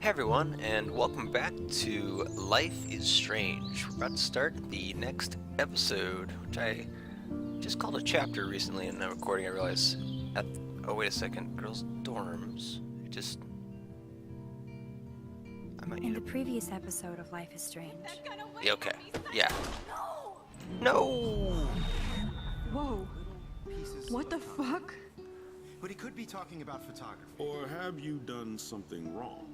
Hey everyone, and welcome back to Life is Strange. We're about to start the next episode, which I just called a chapter recently in the recording. I realized, oh wait a second, girls' dorms. I might In need the previous episode of Life is Strange. Yeah, okay, yeah. No! Whoa. What the fuck? But he could be talking about photography. Or have you done something wrong?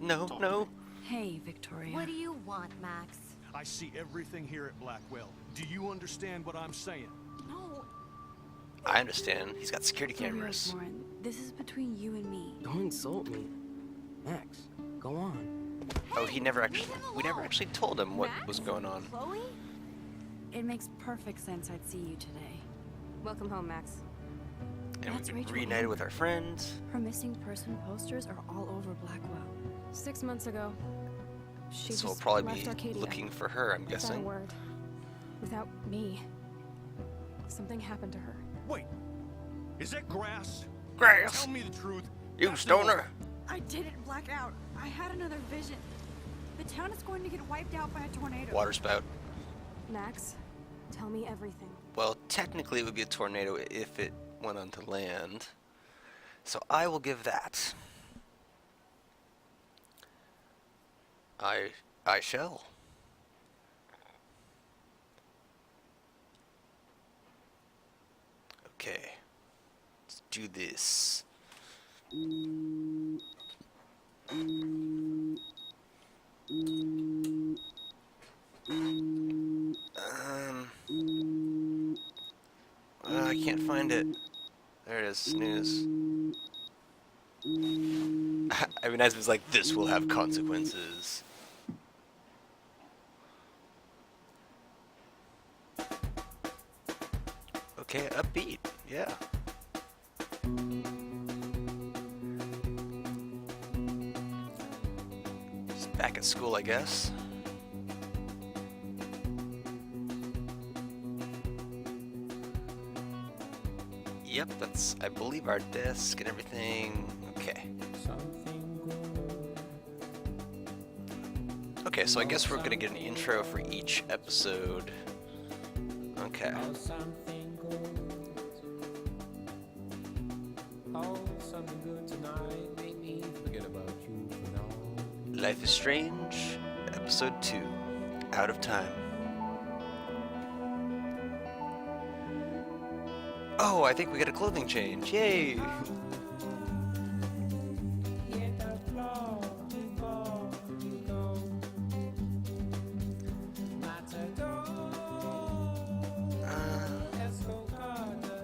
No. Hey, Victoria. What do you want, Max? I see everything here at Blackwell. Do you understand what I'm saying? No. I understand. He's got security For real, cameras. Lauren, this is between you and me. Don't insult me. Max, go on. Oh, we never actually told him what was going on. Khloe? It makes perfect sense I'd see you today. Welcome home, Max. And That's we've been Rachel reunited Amber. with our friends. Her missing person posters are all over Blackwell. 6 months ago, she So we'll just probably left be Arcadia looking for her, I'm without a guessing. word. Without me. Something happened to her. Wait, is that grass? Grass! Tell me the truth. You That's stoner! I didn't black out. I had another vision. The town is going to get wiped out by a tornado. Water spout. Max, tell me everything. Well, technically it would be a tornado if it went onto land. So I will give that. I shall. Okay. Let's do this. I can't find it. There it is, snooze. I mean, as it was like, this will have consequences. Okay, upbeat, yeah. Just back at school, I guess. Yep, that's, I believe, our desk and everything. Okay. Okay, so I guess we're gonna get an intro for each episode. Okay. Life is Strange, Episode 2, Out of Time. Oh, I think we got a clothing change. Yay!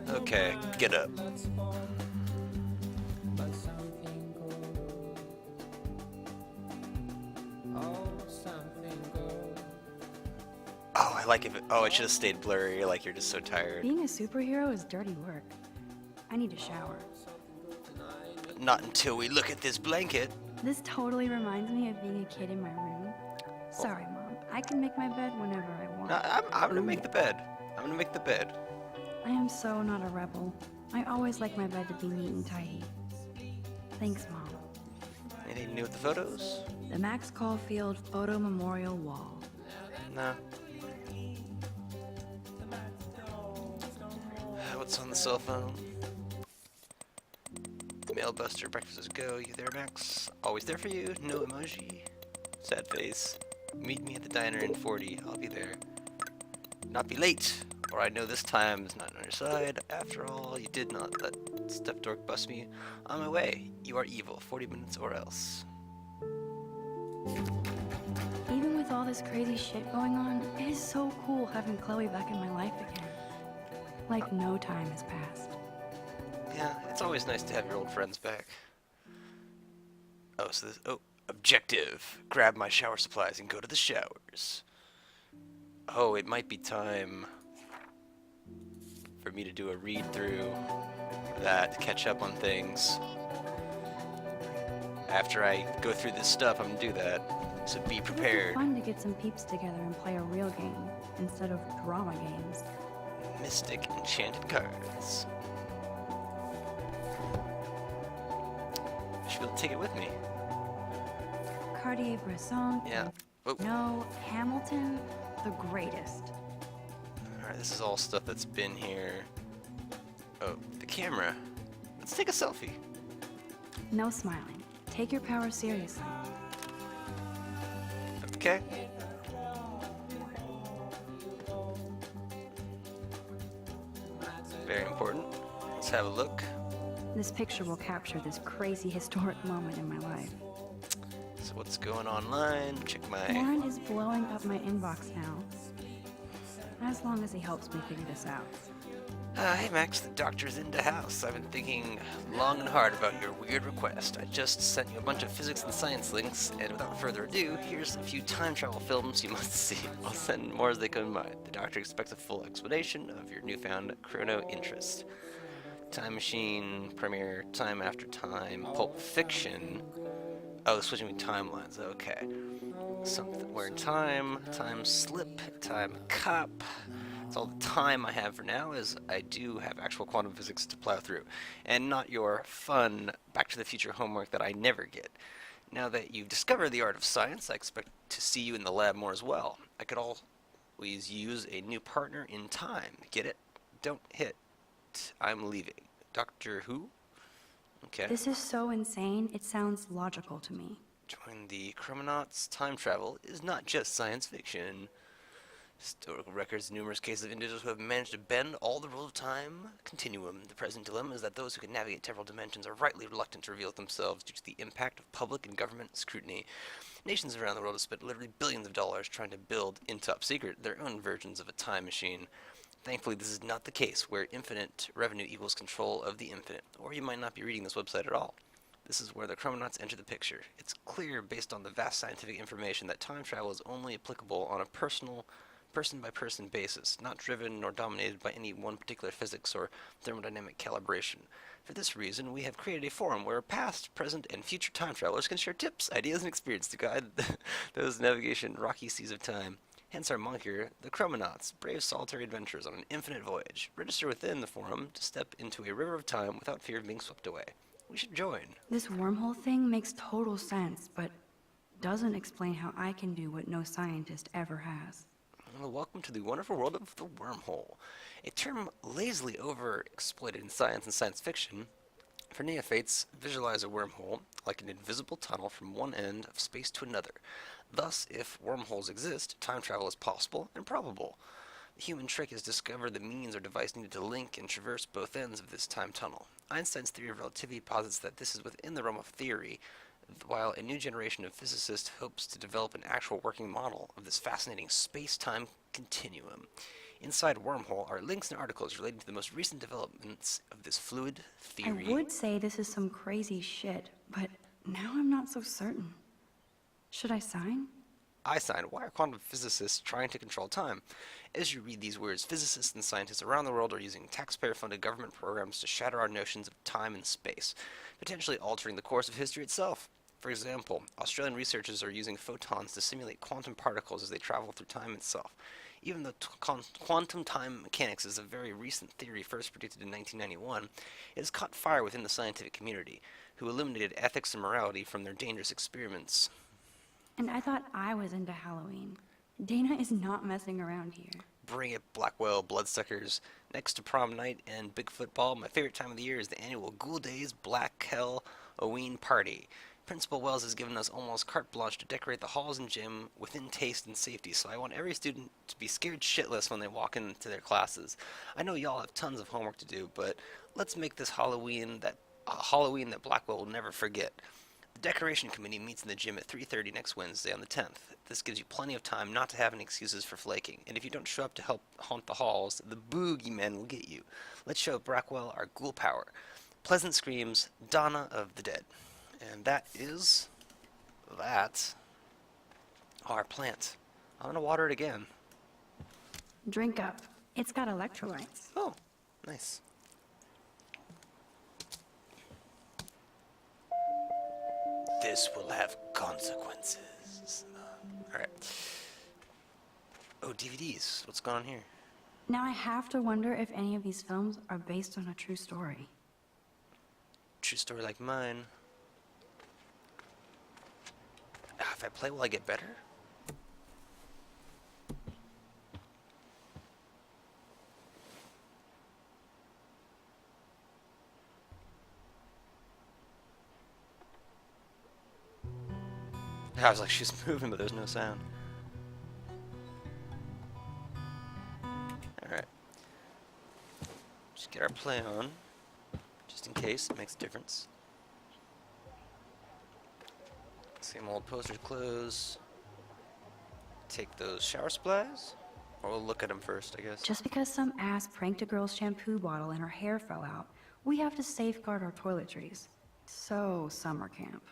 Okay, get up. Oh, I like it. Oh, it should have stayed blurry, like you're just so tired. Being a superhero is dirty work. I need a shower. Not until we look at this blanket. This totally reminds me of being a kid in my room. Sorry, Mom. I can make my bed whenever I want. No, I'm gonna make the bed. I'm gonna make the bed. I am so not a rebel. I always like my bed to be neat and tidy. Thanks, Mom. Anything new with the photos? The Max Caulfield Photo Memorial Wall. No. What's on the cell phone? Mailbuster, breakfast is go. You there, Max? Always there for you. No emoji. Sad face. Meet me at the diner in 40. I'll be there. Not be late, or I know this time is not on your side. After all, you did not let Step Dork bust me on my way. You are evil. 40 minutes or else. Even with all this crazy shit going on, it is so cool having Khloe back in my life again. Like no time has passed. Yeah, it's always nice to have your old friends back. Oh, so this, objective. Grab my shower supplies and go to the showers. Oh, it might be time for me to do a read-through that, to catch up on things. After I go through this stuff, I'm gonna do that. So be It would be prepared. fun to get some peeps together and play a real game instead of drama games. Mystic enchanted cards. I should be able to take it with me. Cartier-Bresson. Yeah. Oh. No, Hamilton, the greatest. Alright, this is all stuff that's been here. Oh, the camera. Let's take a selfie. No smiling. Take your power seriously. Okay. Very important. Let's have a look. This picture will capture this crazy historic moment in my life. So what's going online? Check my... Warren is blowing up my inbox now. As long as he helps me figure this out. Hey Max, the doctor's in the house. I've been thinking long and hard about your weird request. I just sent you a bunch of physics and science links, and without further ado, here's a few time travel films you must see. I'll send more as they come by. The doctor expects a full explanation of your newfound chrono interest. Time Machine, Premiere, Time After Time, Pulp Fiction. Oh, switching between timelines, okay. Something, Where in Time, Time Slip, Time Cop. That's all the time I have for now, as I do have actual quantum physics to plow through, and not your fun Back to the Future homework that I never get. Now that you've discovered the art of science, I expect to see you in the lab more as well. I could always use a new partner in time. Get it? Don't hit. I'm leaving. Doctor Who? Okay. This is so insane, it sounds logical to me. Join the Chrononauts. Time travel is not just science fiction. Historical records, numerous cases of individuals who have managed to bend all the rules of time continuum. The present dilemma is that those who can navigate temporal dimensions are rightly reluctant to reveal themselves due to the impact of public and government scrutiny. Nations around the world have spent literally billions of dollars trying to build, in top secret, their own versions of a time machine. Thankfully, this is not the case, where infinite revenue equals control of the infinite, or you might not be reading this website at all. This is where the Chrononauts enter the picture. It's clear, based on the vast scientific information, that time travel is only applicable on a person-by-person basis, not driven nor dominated by any one particular physics or thermodynamic calibration. For this reason, we have created a forum where past, present, and future time travelers can share tips, ideas, and experience to guide those navigation rocky seas of time. Hence our moniker, the Chrononauts, brave solitary adventurers on an infinite voyage. Register within the forum to step into a river of time without fear of being swept away. We should join. This wormhole thing makes total sense, but doesn't explain how I can do what no scientist ever has. Well, welcome to the wonderful world of the wormhole, a term lazily overexploited in science and science fiction. For neophytes, visualize a wormhole like an invisible tunnel from one end of space to another. Thus, if wormholes exist, time travel is possible and probable. The human trick is to discover the means or device needed to link and traverse both ends of this time tunnel. Einstein's theory of relativity posits that this is within the realm of theory, while a new generation of physicists hopes to develop an actual working model of this fascinating space-time continuum. Inside Wormhole are links and articles relating to the most recent developments of this fluid theory. I would say this is some crazy shit, but now I'm not so certain. Should I sign? I sign. Why are quantum physicists trying to control time? As you read these words, physicists and scientists around the world are using taxpayer-funded government programs to shatter our notions of time and space, potentially altering the course of history itself. For example, Australian researchers are using photons to simulate quantum particles as they travel through time itself. Even though quantum time mechanics is a very recent theory first predicted in 1991, it has caught fire within the scientific community, who eliminated ethics and morality from their dangerous experiments. And I thought I was into Halloween. Dana is not messing around here. Bring it, Blackwell, Bloodsuckers. Next to prom night and Bigfoot ball, my favorite time of the year is the annual Ghoul Days Black Hell-Oween party. Principal Wells has given us almost carte blanche to decorate the halls and gym within taste and safety, so I want every student to be scared shitless when they walk into their classes. I know y'all have tons of homework to do, but let's make this Halloween that Blackwell will never forget. The decoration committee meets in the gym at 3:30 next Wednesday on the 10th. This gives you plenty of time not to have any excuses for flaking, and if you don't show up to help haunt the halls, the boogeymen will get you. Let's show Blackwell our ghoul power. Pleasant screams, Donna of the Dead. And that is our plant. I'm gonna water it again. Drink up. It's got electrolytes. Oh, nice. This will have consequences. Alright. Oh, DVDs. What's going on here? Now I have to wonder if any of these films are based on a true story. True story like mine. if I play, will I get better? I was like, she's moving, but there's no sound. Alright. Just get our play on, just in case it makes a difference. Same old posters close. Take those shower supplies, or we'll look at them first, I guess. Just because some ass pranked a girl's shampoo bottle and her hair fell out, we have to safeguard our toiletries. So, summer camp.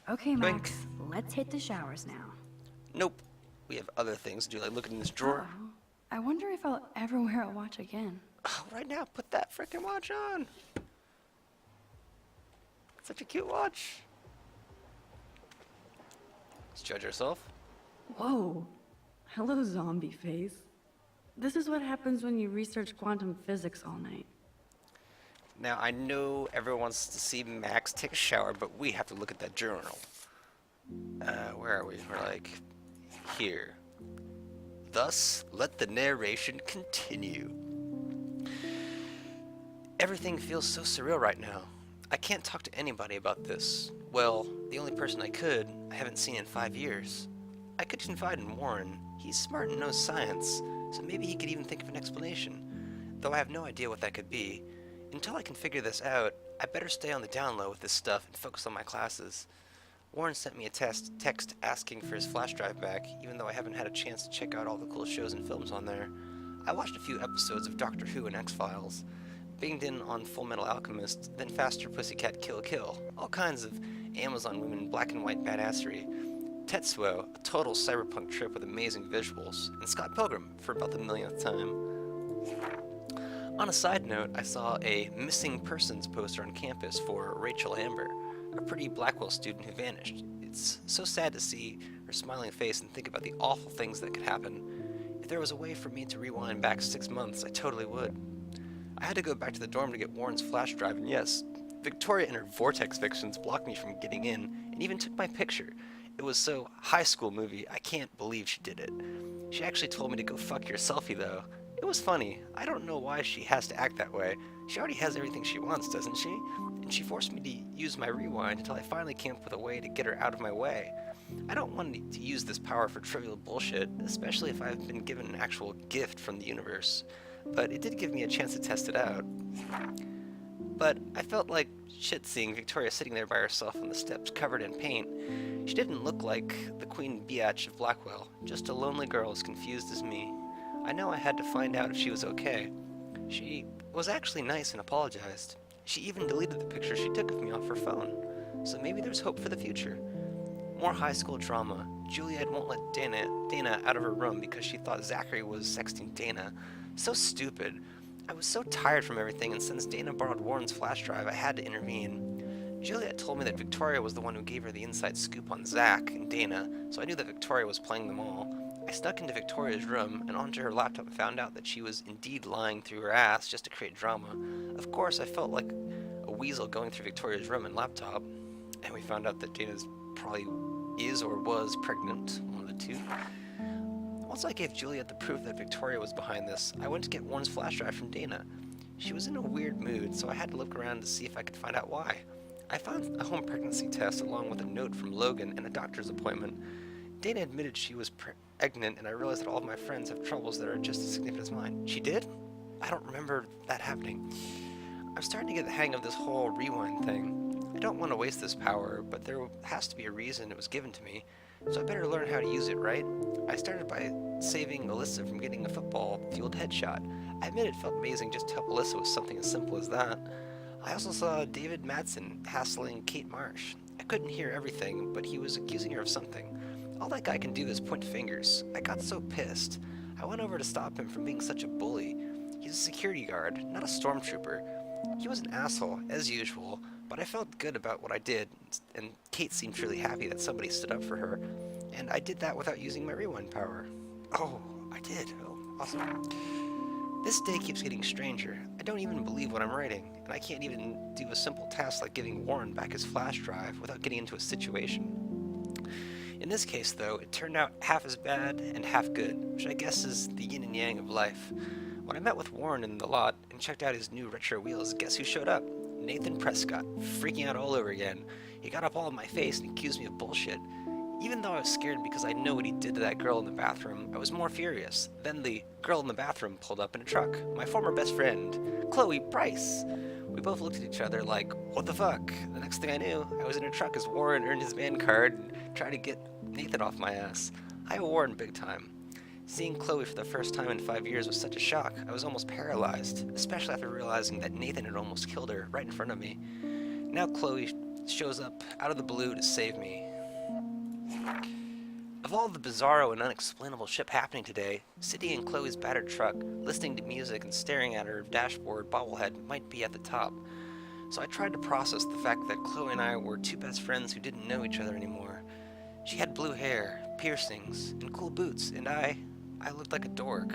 Okay, Max, let's hit the showers now. Nope. We have other things to do, like look in this drawer. Uh-oh. I wonder if I'll ever wear a watch again. Oh, right now, put that frickin' watch on. Such a cute watch. Let's judge ourselves. Whoa. Hello, zombie face. This is what happens when you research quantum physics all night. Now, I know everyone wants to see Max take a shower, but we have to look at that journal. Where are we? We're like here. Thus, let the narration continue. Everything feels so surreal right now. I can't talk to anybody about this. Well, the only person I haven't seen in 5 years. I could confide in Warren. He's smart and knows science, so maybe he could even think of an explanation. Though I have no idea what that could be. Until I can figure this out, I better stay on the down low with this stuff and focus on my classes. Warren sent me a text asking for his flash drive back, even though I haven't had a chance to check out all the cool shows and films on there. I watched a few episodes of Doctor Who and X-Files, binged in on Full Metal Alchemist, then Faster Pussycat Kill Kill, all kinds of Amazon women black and white badassery, Tetsuo, a total cyberpunk trip with amazing visuals, and Scott Pilgrim for about the millionth time. On a side note, I saw a missing persons poster on campus for Rachel Amber, a pretty Blackwell student who vanished. It's so sad to see her smiling face and think about the awful things that could happen. If there was a way for me to rewind back 6 months, I totally would. I had to go back to the dorm to get Warren's flash drive, and yes, Victoria and her vortex fictions blocked me from getting in, and even took my picture. It was so high school movie, I can't believe she did it. She actually told me to go fuck your selfie though. It was funny. I don't know why she has to act that way. She already has everything she wants, doesn't she? And she forced me to use my rewind until I finally came up with a way to get her out of my way. I don't want to use this power for trivial bullshit, especially if I've been given an actual gift from the universe. But it did give me a chance to test it out. But I felt like shit seeing Victoria sitting there by herself on the steps covered in paint. She didn't look like the Queen Biatch of Blackwell, just a lonely girl as confused as me. I know I had to find out if she was okay. She was actually nice and apologized. She even deleted the picture she took of me off her phone. So maybe there's hope for the future. More high school drama. Juliet won't let Dana out of her room because she thought Zachary was sexting Dana. So stupid. I was so tired from everything, and since Dana borrowed Warren's flash drive, I had to intervene. Juliet told me that Victoria was the one who gave her the inside scoop on Zach and Dana, so I knew that Victoria was playing them all. I snuck into Victoria's room and onto her laptop and found out that she was indeed lying through her ass just to create drama. Of course, I felt like a weasel going through Victoria's room and laptop, and we found out that Dana's probably is or was pregnant, one of the two. Once I gave Juliet the proof that Victoria was behind this, I went to get Warren's flash drive from Dana. She was in a weird mood, so I had to look around to see if I could find out why. I found a home pregnancy test along with a note from Logan and a doctor's appointment. Dana admitted she was pregnant, and I realized that all of my friends have troubles that are just as significant as mine. She did? I don't remember that happening. I'm starting to get the hang of this whole rewind thing. I don't want to waste this power, but there has to be a reason it was given to me, so I better learn how to use it, right? I started by saving Alyssa from getting a football-fueled headshot. I admit it felt amazing just to help Alyssa with something as simple as that. I also saw David Madsen hassling Kate Marsh. I couldn't hear everything, but he was accusing her of something. All that guy can do is point fingers. I got so pissed. I went over to stop him from being such a bully. He's a security guard, not a stormtrooper. He was an asshole, as usual, but I felt good about what I did, and Kate seemed truly happy that somebody stood up for her, and I did that without using my rewind power. Oh, I did. Oh, awesome. This day keeps getting stranger. I don't even believe what I'm writing, and I can't even do a simple task like giving Warren back his flash drive without getting into a situation. In this case, though, it turned out half as bad and half good, which I guess is the yin and yang of life. When I met with Warren in the lot and checked out his new retro wheels, guess who showed up? Nathan Prescott, freaking out all over again. He got up all in my face and accused me of bullshit. Even though I was scared because I know what he did to that girl in the bathroom, I was more furious. Then the girl in the bathroom pulled up in a truck. My former best friend, Khloe Price. We both looked at each other like, what the fuck? The next thing I knew, I was in a truck as Warren earned his man card and tried to get Nathan off my ass. I owe Warren big time. Seeing Khloe for the first time in 5 years was such a shock. I was almost paralyzed, especially after realizing that Nathan had almost killed her right in front of me. Now Khloe shows up out of the blue to save me. Of all the bizarro and unexplainable shit happening today, sitting in Khloe's battered truck, listening to music and staring at her dashboard bobblehead might be at the top. So I tried to process the fact that Khloe and I were two best friends who didn't know each other anymore. She had blue hair, piercings, and cool boots, and I looked like a dork.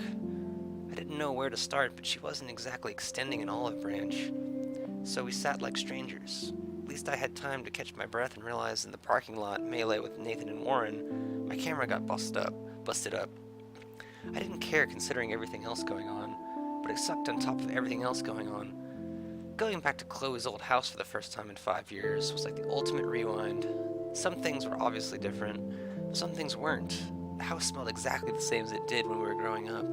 I didn't know where to start, but she wasn't exactly extending an olive branch. So we sat like strangers. At least I had time to catch my breath and realize in the parking lot melee with Nathan and Warren, my camera got busted up. I didn't care considering everything else going on, but it sucked on top of everything else going on. Going back to Khloe's old house for the first time in 5 years was like the ultimate rewind. Some things were obviously different, but some things weren't. The house smelled exactly the same as it did when we were growing up.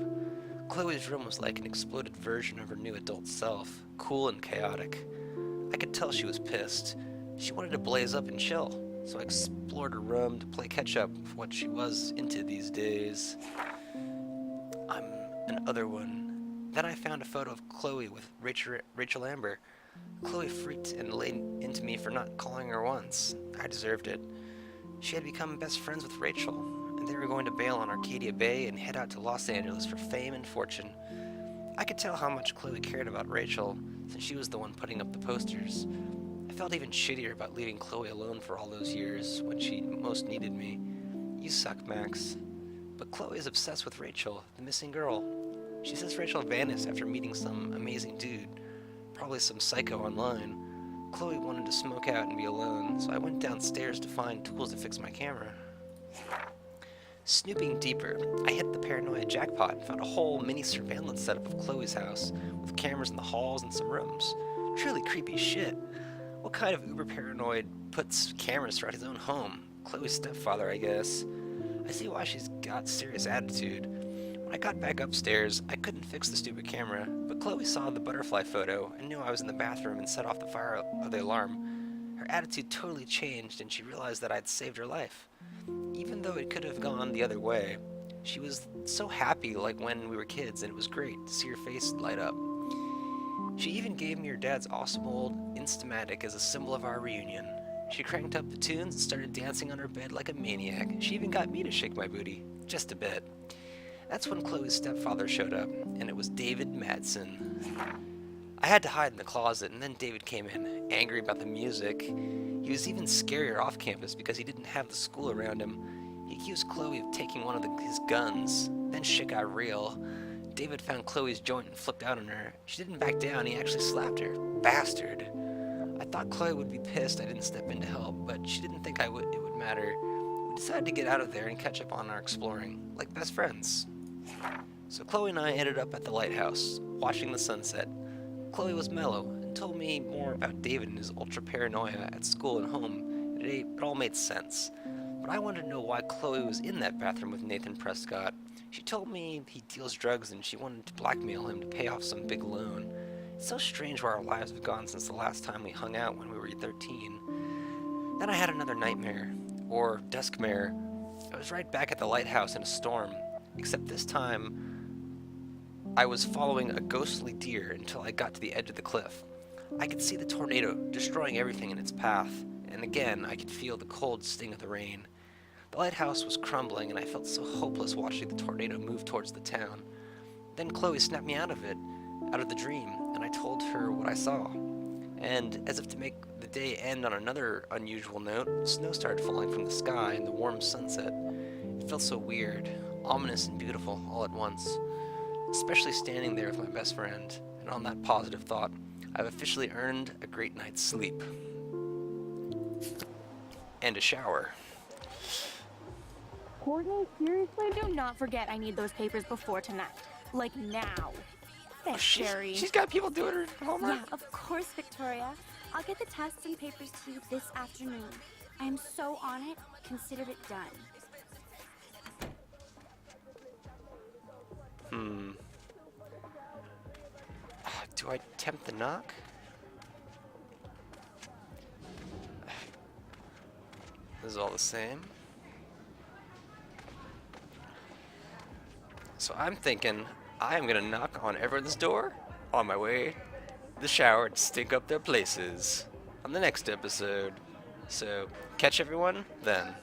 Khloe's room was like an exploded version of her new adult self, cool and chaotic. I could tell she was pissed. She wanted to blaze up and chill, so I explored her room to play catch-up with what she was into these days. I'm an other one. Then I found a photo of Khloe with Rachel Amber. Khloe freaked and laid into me for not calling her once. I deserved it. She had become best friends with Rachel, and they were going to bail on Arcadia Bay and head out to Los Angeles for fame and fortune. I could tell how much Khloe cared about Rachel, since she was the one putting up the posters. I felt even shittier about leaving Khloe alone for all those years when she most needed me. You suck, Max. But Khloe is obsessed with Rachel, the missing girl. She says Rachel vanished after meeting some amazing dude, probably some psycho online. Khloe wanted to smoke out and be alone, so I went downstairs to find tools to fix my camera. Snooping deeper, I hit the paranoia jackpot and found a whole mini surveillance setup of Khloe's house, with cameras in the halls and some rooms. Truly creepy shit. What kind of uber paranoid puts cameras throughout his own home? Khloe's stepfather, I guess. I see why she's got serious attitude. When I got back upstairs, I couldn't fix the stupid camera, but Khloe saw the butterfly photo and knew I was in the bathroom and set off the alarm. Her attitude totally changed and she realized that I'd saved her life. Even though it could have gone the other way, she was so happy like when we were kids, and it was great to see her face light up. She even gave me her dad's awesome old Instamatic as a symbol of our reunion. She cranked up the tunes and started dancing on her bed like a maniac. She even got me to shake my booty, just a bit. That's when Khloe's stepfather showed up, and it was David Madsen. I had to hide in the closet, and then David came in, angry about the music. He was even scarier off campus because he didn't have the school around him. He accused Khloe of taking one of his guns. Then shit got real. David found Khloe's joint and flipped out on her. She didn't back down, he actually slapped her. Bastard. I thought Khloe would be pissed I didn't step in to help, but she didn't think it would matter. We decided to get out of there and catch up on our exploring, like best friends. So Khloe and I ended up at the lighthouse, watching the sunset. Khloe was mellow and told me more about David and his ultra paranoia at school and home. It all made sense. But I wanted to know why Khloe was in that bathroom with Nathan Prescott. She told me he deals drugs and she wanted to blackmail him to pay off some big loan. It's so strange where our lives have gone since the last time we hung out when we were 13. Then I had another nightmare, or duskmare. I was right back at the lighthouse in a storm, except this time I was following a ghostly deer until I got to the edge of the cliff. I could see the tornado destroying everything in its path, and again I could feel the cold sting of the rain. The lighthouse was crumbling and I felt so hopeless watching the tornado move towards the town. Then Khloe snapped me out of the dream, and I told her what I saw. And as if to make the day end on another unusual note, snow started falling from the sky in the warm sunset. It felt so weird, ominous and beautiful all at once. especially standing there with my best friend. And on that positive thought, I've officially earned a great night's sleep. And a shower. Courtney, seriously? Do not forget I need those papers before tonight. Like now. Thanks, Sherry. She's got people doing her homework? Yeah, of course, Victoria. I'll get the tests and papers to you this afternoon. I am so on it. Consider it done. Do I attempt the knock? This is all the same. So I'm thinking I am gonna knock on everyone's door on my way to the shower to stink up their places on the next episode. So catch everyone then.